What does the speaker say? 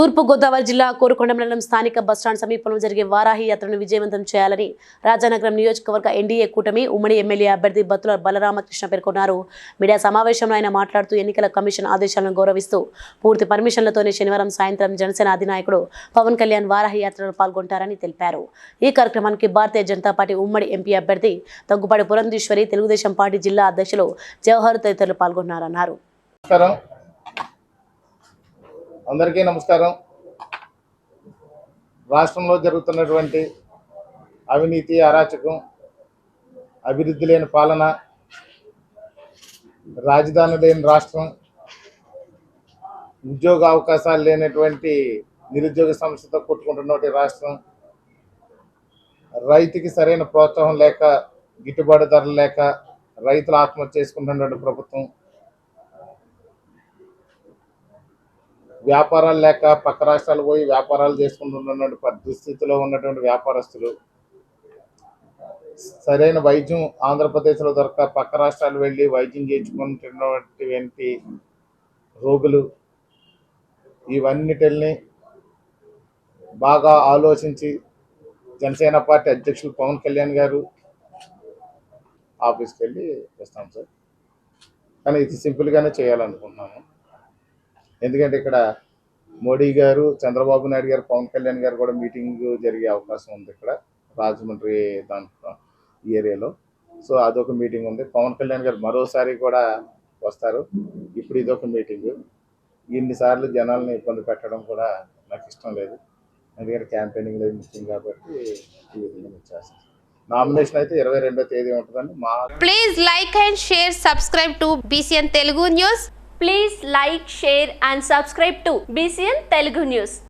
తూర్పు గోదావరి జిల్లా కోరుకొండ మండలం స్థానిక బస్టాండ్ సమీపంలో జరిగే వారాహి యాత్రను విజయవంతం చేయాలని రాజానగరం నియోజకవర్గ ఎన్డీఏ కూటమి ఉమ్మడి ఎమ్మెల్యే అభ్యర్థి బత్తుల బలరామకృష్ణ పేర్కొన్నారు. మీడియా సమావేశంలో ఆయన మాట్లాడుతూ ఎన్నికల కమిషన్ ఆదేశాలను గౌరవిస్తూ పూర్తి పర్మిషన్లతోనే శనివారం సాయంత్రం జనసేన అధినాయకుడు పవన్ కళ్యాణ్ వారాహి యాత్రలో పాల్గొంటారని తెలిపారు. ఈ కార్యక్రమానికి భారతీయ జనతా పార్టీ ఉమ్మడి ఎంపీ అభ్యర్థి దగ్గుబాటి పురంధేశ్వరి, తెలుగుదేశం పార్టీ జిల్లా అధ్యక్షులు జవహర్ తదితరులు పాల్గొన్నారన్నారు. అందరికీ నమస్కారం. రాష్ట్రంలో జరుగుతున్నటువంటి అవినీతి, అరాచకం, అభివృద్ధి లేని పాలన, రాజధాని లేని రాష్ట్రం, ఉద్యోగ అవకాశాలు లేనటువంటి నిరుద్యోగ సమస్యతో కొట్టుకుంటున్నటువంటి రాష్ట్రం, రైతుకి సరైన ప్రోత్సాహం లేక, గిట్టుబాటు ధరలు లేక రైతులు ఆత్మహత్య చేసుకుంటున్నటువంటి ప్రభుత్వం, వ్యాపారాలు లేక పక్క రాష్ట్రాలు పోయి వ్యాపారాలు చేసుకుంటున్నటువంటి పరిస్థితిలో ఉన్నటువంటి వ్యాపారస్తులు, సరైన వైద్యం ఆంధ్రప్రదేశ్లో దొరక పక్క రాష్ట్రాలు వెళ్ళి వైద్యం చేయించుకుంటున్నటువంటి రోగులు, ఇవన్నిటిని బాగా ఆలోచించి జనసేన పార్టీ అధ్యక్షులు పవన్ కళ్యాణ్ గారు ఆఫీస్కి వెళ్ళి వస్తాం సార్. కానీ ఇది సింపుల్గానే చేయాలనుకుంటున్నాను. ఎందుకంటే ఇక్కడ మోడీ గారు, చంద్రబాబు నాయుడు గారు, పవన్ కళ్యాణ్ గారు కూడా మీటింగ్ జరిగే అవకాశం ఉంది ఇక్కడ రాజమండ్రి దాంట్లో ఈ ఏరియాలో. సో అదొక మీటింగ్ ఉంది. పవన్ కళ్యాణ్ గారు మరోసారి కూడా వస్తారు. ఇప్పుడు ఇదొక మీటింగ్. ఇన్నిసార్లు జనాలను ఇబ్బంది పెట్టడం కూడా నాకు ఇష్టం లేదు. ఎందుకంటే క్యాంపెయినింగ్ లేదు ముఖ్యం కాబట్టి ఈ విధంగా వచ్చేస్తాను. నామినేషన్ అయితే 22వ తేదీ ఉంటుందండి. Please like and share, subscribe to BCN Telugu News. Please like, share and subscribe to BCN Telugu News.